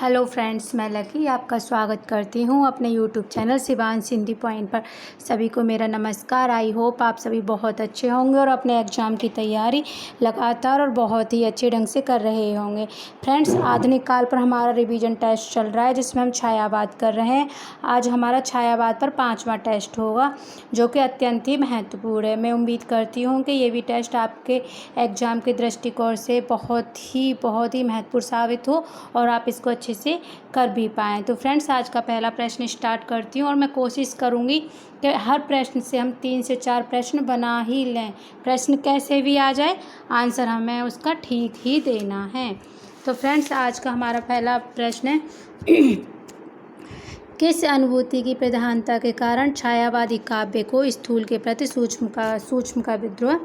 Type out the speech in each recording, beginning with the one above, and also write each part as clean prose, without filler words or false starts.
Hello friends, मैं lucky आपका स्वागत करती हूँ अपने YouTube channel Shivansh Hindi point पर। सभी को मेरा नमस्कार। आई होप आप सभी बहुत अच्छे होंगे और अपने एग्ज़ाम की तैयारी लगातार और बहुत ही अच्छे ढंग से कर रहे होंगे। फ्रेंड्स, आधुनिक काल पर हमारा रिवीजन टेस्ट चल रहा है जिसमें हम छायावाद कर रहे हैं। आज हमारा छायावाद पर 5वां टेस्ट होगा जो कि अत्यंत ही महत्वपूर्ण है। मैं उम्मीद करती हूँ कि ये भी टेस्ट आपके एग्ज़ाम के दृष्टिकोण से बहुत ही महत्वपूर्ण साबित हो और आप इसको अच्छे से कर भी पाएँ। तो फ्रेंड्स, आज का पहला प्रश्न स्टार्ट करती हूँ और मैं कोशिश करूँगी कि हर प्रश्न से हम 3 से 4 प्रश्न बना ही लें। प्रश्न कैसे भी आ जाए, आंसर हमें उसका ठीक ही देना है। तो फ्रेंड्स, आज का हमारा पहला प्रश्न है किस अनुभूति की प्रधानता के कारण छायावादी काव्य को स्थूल के प्रति सूक्ष्म का विद्रोह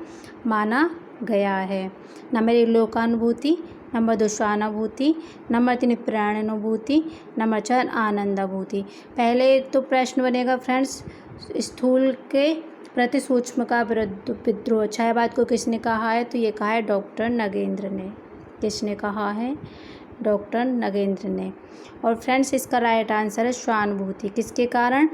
माना गया है? नंबर 1 लोकानुभूति, नंबर 2 स्वानुभूति, नंबर 3 प्राणानुभूति, नंबर 4 आनंदानुभूति। पहले तो प्रश्न बनेगा फ्रेंड्स, स्थूल के प्रति सूक्ष्म का विद्रोह छायावाद को किसने कहा है? तो ये कहा है डॉक्टर नगेंद्र ने। किसने कहा है? डॉक्टर नगेंद्र ने। और फ्रेंड्स, इसका राइट आंसर है स्वानुभूति। किसके कारण?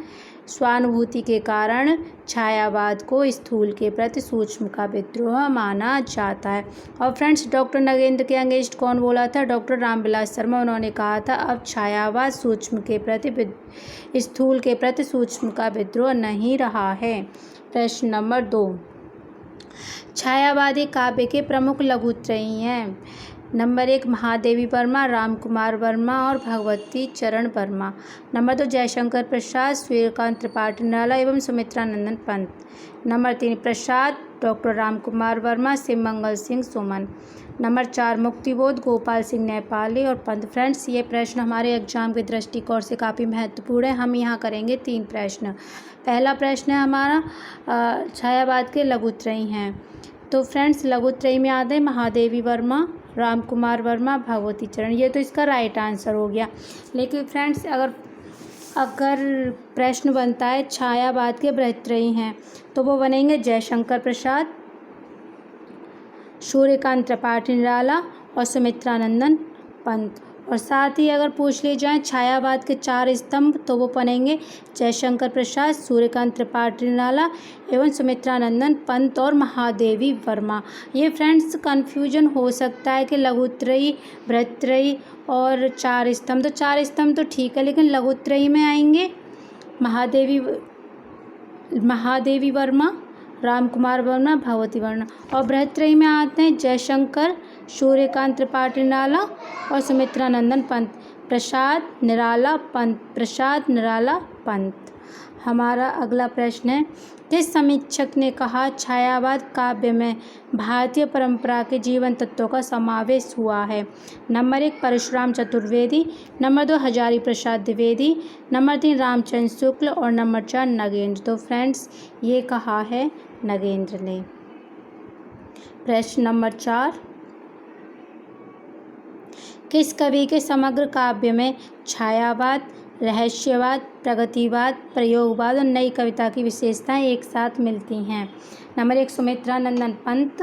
स्वानुभूति के कारण छायावाद को स्थूल के प्रति सूक्ष्म का विद्रोह माना जाता है। और फ्रेंड्स, डॉक्टर नगेंद्र के अगेंस्ट कौन बोला था? डॉक्टर रामविलास शर्मा। उन्होंने कहा था अब छायावाद स्थूल के प्रति सूक्ष्म का विद्रोह नहीं रहा है। प्रश्न नंबर 2, छायावादी काव्य के प्रमुख लघुत्रयी हैं। नंबर 1 महादेवी वर्मा, रामकुमार वर्मा और भगवती चरण वर्मा। नंबर 2 जयशंकर प्रसाद, सूर्यकांत त्रिपाठी निराला एवं सुमित्रा नंदन पंत। नंबर 3 प्रसाद, डॉक्टर रामकुमार वर्मा, शिवमंगल सिंह सुमन। नंबर 4 मुक्तिबोध, गोपाल सिंह नेपाली और पंत। फ्रेंड्स, ये प्रश्न हमारे एग्जाम के दृष्टिकोण से काफ़ी महत्वपूर्ण है। हम यहाँ करेंगे 3 प्रश्न। पहला प्रश्न है हमारा छायावाद के लघुत्रयी हैं। तो फ्रेंड्स, लघुत्रयी में आते हैं महादेवी वर्मा, रामकुमार वर्मा, भगवती चरण। ये तो इसका राइट आंसर हो गया। लेकिन फ्रेंड्स, अगर प्रश्न बनता है छायावाद के बृहत्त्रयी हैं तो वो बनेंगे जयशंकर प्रसाद, सूर्यकांत त्रिपाठी निराला और सुमित्रा नंदन पंत। और साथ ही अगर पूछ लिए जाएँ छायावाद के 4 स्तंभ तो वो बनेंगे जयशंकर प्रसाद, सूर्यकांत त्रिपाठी निराला एवं सुमित्रा नंदन पंत और महादेवी वर्मा। ये फ्रेंड्स कन्फ्यूजन हो सकता है कि लघुत्रयी, बृहत्त्रयी और 4 स्तंभ। तो 4 स्तंभ तो ठीक है, लेकिन लघुत्रयी में आएंगे महादेवी वर्मा, रामकुमार वर्मा, भगवती वर्मा। और बृहत्त्रयी में आते हैं जयशंकर, सूर्यकांत त्रिपाठी निराला और सुमित्रा नंदन पंत। प्रसाद निराला पंत। हमारा अगला प्रश्न है किस समीक्षक ने कहा छायावाद काव्य में भारतीय परंपरा के जीवन तत्वों का समावेश हुआ है? Number 1 Parshuram Chaturvedi, number 2 Hazari Prasad Dwivedi, number 3 Ramchandra Shukla और नंबर 4 नगेंद्र। तो फ्रेंड्स, ये कहा है नगेंद्र ने। प्रश्न नंबर 4, किस कवि के समग्र काव्य में छायावाद, रहस्यवाद, प्रगतिवाद, प्रयोगवाद और नई कविता की विशेषताएं एक साथ मिलती हैं? नंबर 1 सुमित्रा नंदन पंत,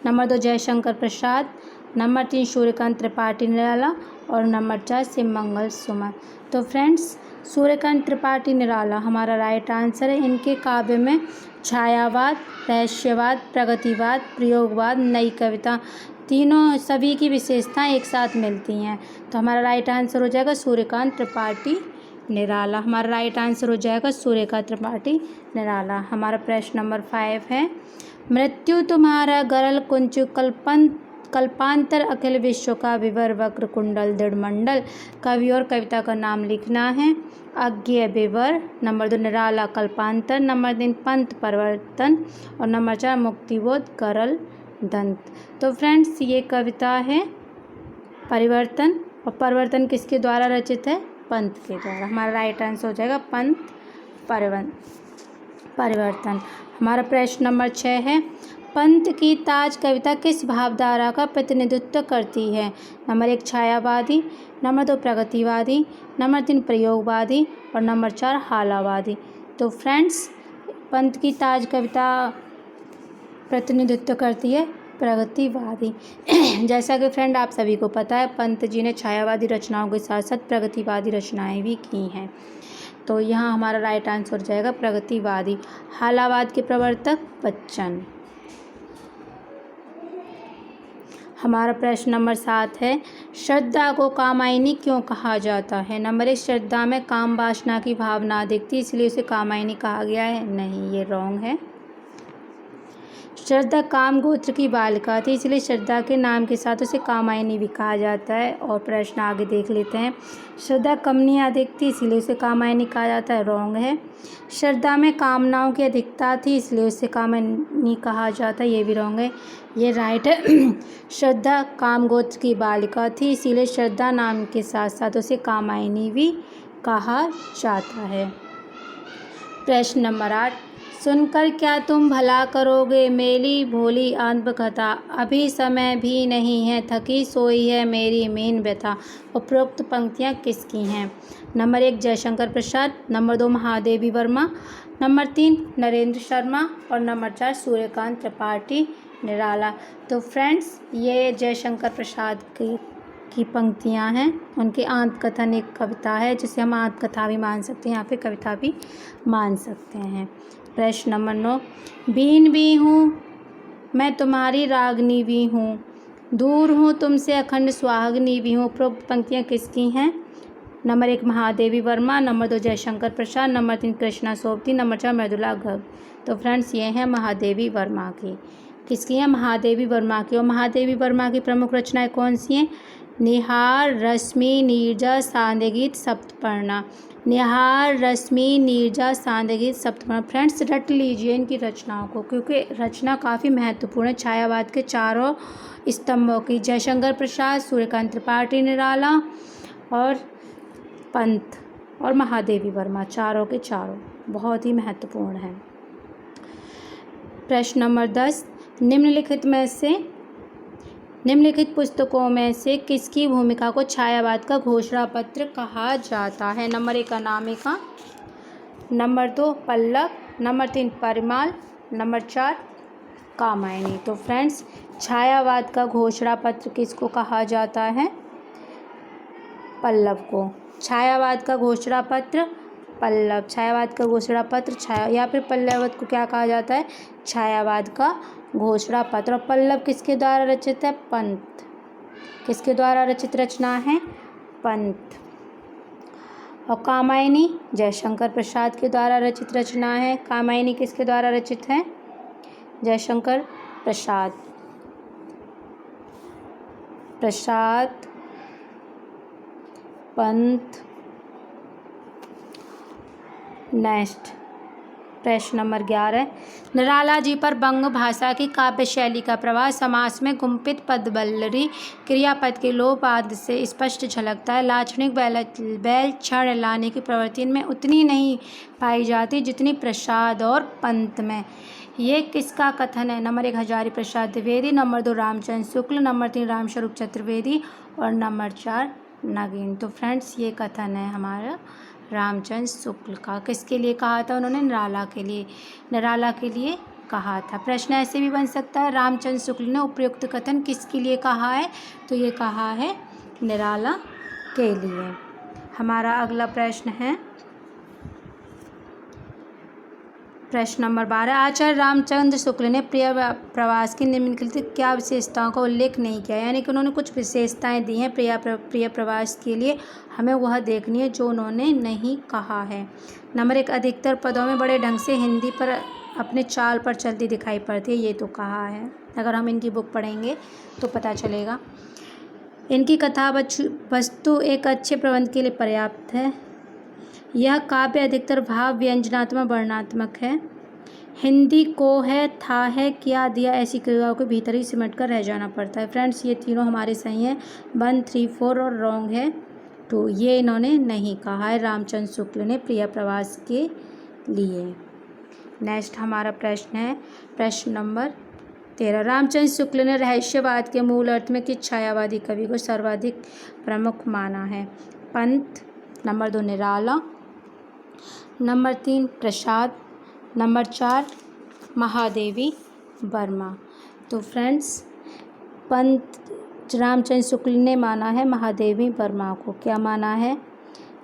नंबर 2 जयशंकर प्रसाद, नंबर 3 सूर्यकांत त्रिपाठी निराला और नंबर 4 शिवमंगल सुमन। तो फ्रेंड्स, सूर्यकांत त्रिपाठी निराला हमारा राइट आंसर है। इनके काव्य में छायावाद, रहस्यवाद, प्रगतिवाद, प्रयोगवाद, नई कविता तीनों सभी की विशेषताएं एक साथ मिलती हैं। तो हमारा राइट आंसर हो जाएगा सूर्यकांत त्रिपाठी निराला। हमारा राइट आंसर हो जाएगा सूर्यकांत त्रिपाठी निराला। हमारा प्रश्न नंबर 5 है मृत्यु तुम्हारा गरल कुंचु कल्पांतर अखिल विश्व का विवर वक्र कुंडल दृढ़ मंडल। कवि और कविता का नाम लिखना है। अज्ञेय विवर, नंबर 2 निराला कल्पांतर, नंबर 3 पंत परिवर्तन और नंबर 4 मुक्तिबोध गरल दंत। तो फ्रेंड्स, ये कविता है परिवर्तन और परिवर्तन किसके द्वारा रचित है? पंत के द्वारा। हमारा राइट आंसर हो जाएगा पंत परिवर्तन। हमारा प्रश्न नंबर 6 है पंत की ताज कविता किस भावधारा का प्रतिनिधित्व करती है? नंबर 1 छायावादी, नंबर 2 प्रगतिवादी, नंबर 3 प्रयोगवादी और नंबर 4 हालावादी। तो फ्रेंड्स, पंत की ताज कविता प्रतिनिधित्व करती है प्रगतिवादी। जैसा कि फ्रेंड आप सभी को पता है, पंत जी ने छायावादी रचनाओं के साथ साथ प्रगतिवादी रचनाएं भी की हैं। तो यहाँ हमारा राइट आंसर हो जाएगा प्रगतिवादी। हालावाद के प्रवर्तक बच्चन। हमारा प्रश्न नंबर 7 है, श्रद्धा को कामायनी क्यों कहा जाता है? नंबर 1, श्रद्धा में काम वासना की भावना दिखती इसलिए उसे कामायनी कहा गया है। नहीं, ये रॉन्ग है। श्रद्धा काम गोत्र की बालिका थी इसलिए श्रद्धा के नाम के साथ उसे कामायनी भी कहा जाता है। और प्रश्न आगे देख लेते हैं। श्रद्धा कमनियाँ देखती इसीलिए उसे कामायनी कहा जाता है। रॉन्ग है। श्रद्धा में कामनाओं की अधिकता थी इसलिए उसे कामायनी कहा जाता है। ये भी रॉन्ग है। ये राइट है। श्रद्धा काम गोत्र की बालिका थी इसीलिए श्रद्धा नाम के साथ साथ उसे कामायनी भी कहा जाता है। प्रश्न नंबर 8, सुनकर क्या तुम भला करोगे मेरी भोली आत्मकथा, अभी समय भी नहीं है थकी सोई है मेरी मीन व्यथा। उपरोक्त पंक्तियाँ किसकी हैं? Number 1, Jaishankar Prasad. Number 2, Mahadevi Verma. Number 3, Narendra Sharma. और नंबर 4, सूर्यकांत त्रिपाठी निराला। तो फ्रेंड्स, ये जयशंकर प्रसाद की पंक्तियाँ हैं। उनकी आत्मकथन एक कविता है जिसे हम आत्मकथा भी मान सकते हैं, यहाँ पे कविता भी मान सकते हैं। प्रश्न नंबर 9, बीन भी हूँ मैं तुम्हारी रागनी भी हूँ, दूर हूँ तुमसे अखंड सुहागनी भी हूँ। उपरोक्त पंक्तियाँ किसकी हैं? Number 1, Mahadevi Verma. Number 2, Jaishankar Prasad. Number 3, Krishna Sobti. Number 4, Mridula Garg. तो फ्रेंड्स, ये हैं महादेवी वर्मा की। किसकी हैं? महादेवी वर्मा की। और महादेवी वर्मा की प्रमुख रचनाएं कौन सी हैं? निहार, रश्मि, नीरजा, सांध्यगीत, सप्तपर्णा। निहार, रश्मि, नीरजा, सांध्यगीत, सप्तपर्णा। फ्रेंड्स, रट लीजिए इनकी रचनाओं को क्योंकि रचना काफ़ी महत्वपूर्ण है। छायावाद के चारों स्तंभों की, जयशंकर प्रसाद, सूर्यकांत त्रिपाठी निराला और पंत और महादेवी वर्मा, चारों के चारों बहुत ही महत्वपूर्ण हैं। प्रश्न नंबर 10, निम्नलिखित पुस्तकों में से किसकी भूमिका को छायावाद का घोषणा पत्र कहा जाता है? Number 1, Anamika. Number 2, Pallav. Number 3, Parimal. Number 4, Kamayani. तो फ्रेंड्स, छायावाद का घोषणा पत्र किसको कहा जाता है? पल्लव को। छायावाद का घोषणा पत्र पल्लव। छायावाद का घोषणा पत्र छाया या फिर पल्लवत को क्या कहा जाता है? छायावाद का घोषणा पत्र। और पल्लव किसके द्वारा रचित है? पंत। किसके द्वारा रचित रचना है? पंत। और कामायनी जयशंकर प्रसाद के द्वारा रचित रचना है। कामायनी किसके द्वारा रचित है? जयशंकर प्रसाद। पंत। नेक्स्ट प्रश्न नंबर 11, निराला जी पर बंग भाषा की काव्य शैली का प्रभाव समास में गुम्फित पदबल्लरी क्रियापद के लोप आदि से स्पष्ट झलकता है। लाक्षणिक बैल क्षण लाने की प्रवृत्ति में उतनी नहीं पाई जाती जितनी प्रसाद और पंत में। ये किसका कथन है? Number 1, Hazari Prasad Dwivedi. Number 2, Ramchandra Shukla. Number 3, Ramswaroop Chaturvedi. और नंबर 4, नगीन। तो फ्रेंड्स, ये कथन है हमारा रामचंद्र शुक्ल का। किसके लिए कहा था उन्होंने? निराला के लिए कहा था। प्रश्न ऐसे भी बन सकता है, रामचंद्र शुक्ल ने उपयुक्त कथन किसके लिए कहा है? तो ये कहा है निराला के लिए। हमारा अगला प्रश्न है प्रश्न नंबर 12, आचार्य रामचंद्र शुक्ल ने प्रिय प्रवास की निम्नलिखित क्या विशेषताओं का उल्लेख नहीं किया? यानी कि उन्होंने कुछ विशेषताएं दी हैं प्रिय प्रवास के लिए, हमें वह देखनी है जो उन्होंने नहीं कहा है। नंबर 1, अधिकतर पदों में बड़े ढंग से हिंदी पर अपने चाल पर चलती दिखाई पड़ती है। ये तो कहा है, अगर हम इनकी बुक पढ़ेंगे तो पता चलेगा। इनकी कथा वस्तु एक अच्छे प्रबंध के लिए पर्याप्त है। यह काव्य अधिकतर भाव व्यंजनात्मक वर्णनात्मक है। हिंदी को है, था है, किया, दिया ऐसी क्रियाओं के भीतर ही सिमट कर रह जाना पड़ता है। फ्रेंड्स, ये तीनों हमारे सही हैं। 1, 3, 4 और रॉन्ग है 2। ये इन्होंने नहीं कहा है रामचंद्र शुक्ल ने प्रिय प्रवास के लिए। नेक्स्ट हमारा प्रश्न है प्रश्न नंबर 13, रामचंद्र शुक्ल ने रहस्यवाद के मूल अर्थ में किस छायावादी कवि को सर्वाधिक प्रमुख माना है? पंत। नंबर 2, निराला। नंबर 3, प्रसाद। नंबर 4, महादेवी वर्मा। तो फ्रेंड्स, पंत रामचंद्र शुक्ल ने माना है महादेवी वर्मा को। क्या माना है?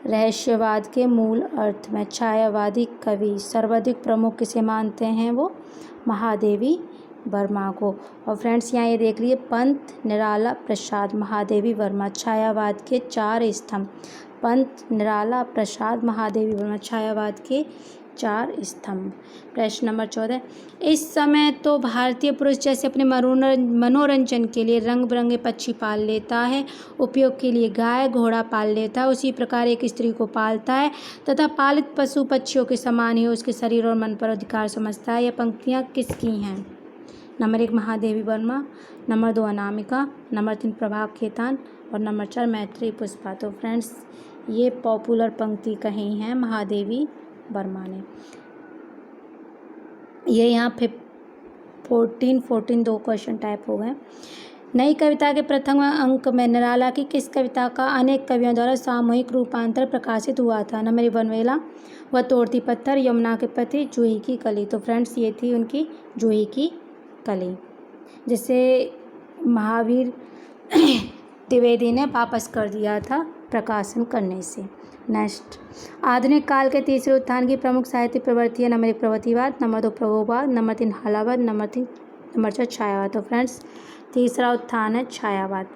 रहस्यवाद के मूल अर्थ में छायावादी कवि सर्वाधिक प्रमुख किसे मानते हैं? वो महादेवी वर्मा को। और फ्रेंड्स यहाँ ये देख लीजिए, पंत, निराला, प्रसाद, महादेवी वर्मा छायावाद के 4 स्तंभ। पंत, निराला, प्रसाद, महादेवी वर्मा छायावाद के 4 स्तंभ। प्रश्न नंबर 14, इस समय तो भारतीय पुरुष जैसे अपने मनोरंजन के लिए रंग बिरंगे पक्षी पाल लेता है, उपयोग के लिए गाय घोड़ा पाल लेता है, उसी प्रकार एक स्त्री को पालता है तथा पालित पशु पक्षियों के समान ही उसके शरीर और मन पर अधिकार समझता है। यह पंक्तियाँ किसकी हैं? Number 1 Mahadevi Verma, number 2 Anamika, number 3 प्रभाव खेतान और नंबर 4 मैत्रेयी पुष्पा। तो फ्रेंड्स ये पॉपुलर पंक्ति कही हैं महादेवी वर्मा ने। ये यहाँ 14 2 क्वेश्चन टाइप हो गए। नई कविता के प्रथम अंक में निराला की किस कविता का अनेक कवियों द्वारा सामूहिक रूपांतर प्रकाशित हुआ था? नंबर 1 वनवेला, वह तोड़ती पत्थर, यमुना के पति, जूही की कली। तो फ्रेंड्स ये थी उनकी जूही की कली, जिसे महावीर द्विवेदी ने वापस कर दिया था प्रकाशन करने से। नेक्स्ट, आधुनिक काल के तीसरे उत्थान की प्रमुख साहित्यिक प्रवृत्ति है। नंबर 1 प्रगतिवाद, नंबर 2 प्रभुवाद, नंबर 3 हालावाद, नंबर 4 छायावाद। तो फ्रेंड्स तीसरा उत्थान है छायावाद।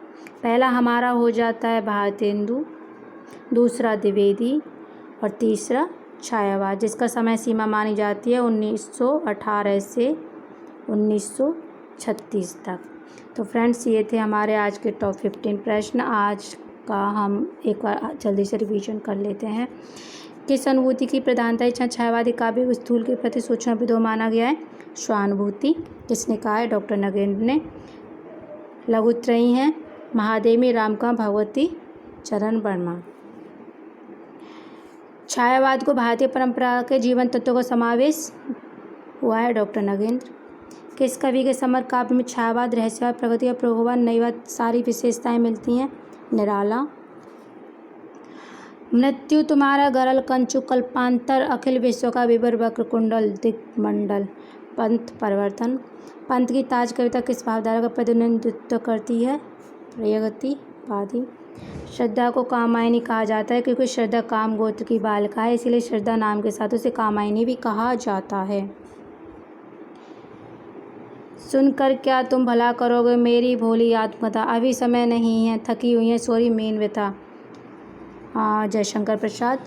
पहला हमारा हो जाता है भारतेंदु, दूसरा द्विवेदी और तीसरा छायावाद, जिसका समय सीमा मानी जाती है 1918 से 1936 तक। तो फ्रेंड्स ये थे हमारे आज के टॉप 15 प्रश्न। आज का हम एक बार जल्दी से रिवीजन कर लेते हैं। किस अनुभूति की प्रधानता इच्छा छायावादी काव्य स्थूल के प्रति सूक्ष्म विदो माना गया है? स्वानुभूति। किसने कहा है? डॉक्टर नगेंद्र ने। लघुत्रयी हैं महादेवी, रामका, भगवती चरण वर्मा। छायावाद को भारतीय परंपरा के जीवन तत्वों का समावेश हुआ है, डॉक्टर नगेंद्र। किस कवि के समर काव्य में छायावाद, रहस्यवाद, प्रगति और प्रभुवाद नईवाद सारी विशेषताएं मिलती हैं? निराला। मृत्यु तुम्हारा गरल कंचु कल्पांतर, अखिल विश्व का विवर वक्र कुंडल दिग्मंडल। पंत परिवर्तन। पंत की ताज कविता किस भावधारा का प्रतिनिधित्व करती है? प्रगतिवादी। श्रद्धा को कामायनी कहा जाता है क्योंकि श्रद्धा काम गोत्र की बालिका है, इसीलिए श्रद्धा नाम के साथ उसे कामायनी भी कहा जाता है। सुनकर क्या तुम भला करोगे मेरी भोली आत्मकथा, अभी समय नहीं है, थकी हुई है सोरी मीन व्यथा। जयशंकर प्रसाद।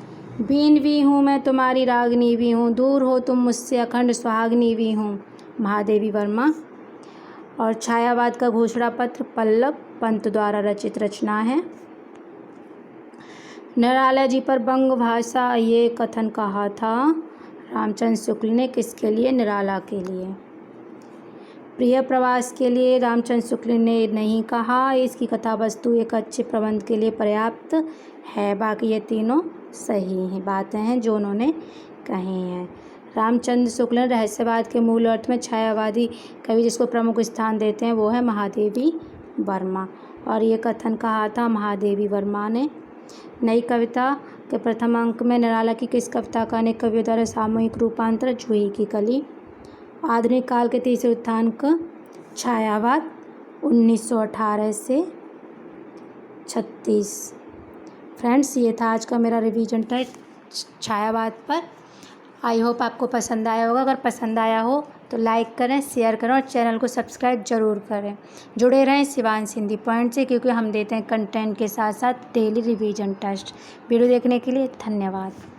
बीन भी हूँ मैं तुम्हारी रागनी भी हूँ, दूर हो तुम मुझसे अखंड सुहागनी भी हूँ। महादेवी वर्मा। और छायावाद का घोषणा पत्र पल्लव पंत द्वारा रचित रचना है। निराला जी पर बंग भाषा ये कथन कहा था रामचंद्र शुक्ल ने, किसके लिए? निराला के लिए। प्रिय प्रवास के लिए रामचंद्र शुक्ल ने नहीं कहा, इसकी कथा वस्तु एक अच्छे प्रबंध के लिए पर्याप्त है। बाकी ये तीनों सही हैं, बातें हैं जो उन्होंने कही हैं। रामचंद्र शुक्ल ने रहस्यवाद के मूल अर्थ में छायावादी कवि जिसको प्रमुख स्थान देते हैं वो है महादेवी वर्मा, और ये कथन कहा था महादेवी वर्मा ने। नई कविता के प्रथम अंक में निराला की किस कविता का अनेक कवियों द्वारा सामूहिक रूपांतर? जूही की कली। आधुनिक काल के तीसरे उत्थान का छायावाद 1918 से 36। फ्रेंड्स ये था आज का मेरा रिवीजन टेस्ट छायावाद पर। आई होप आपको पसंद आया होगा। अगर पसंद आया हो तो लाइक करें, शेयर करें और चैनल को सब्सक्राइब ज़रूर करें। जुड़े रहें शिवांश हिंदी पॉइंट से, क्योंकि हम देते हैं कंटेंट के साथ साथ डेली रिवीजन टेस्ट। वीडियो देखने के लिए धन्यवाद।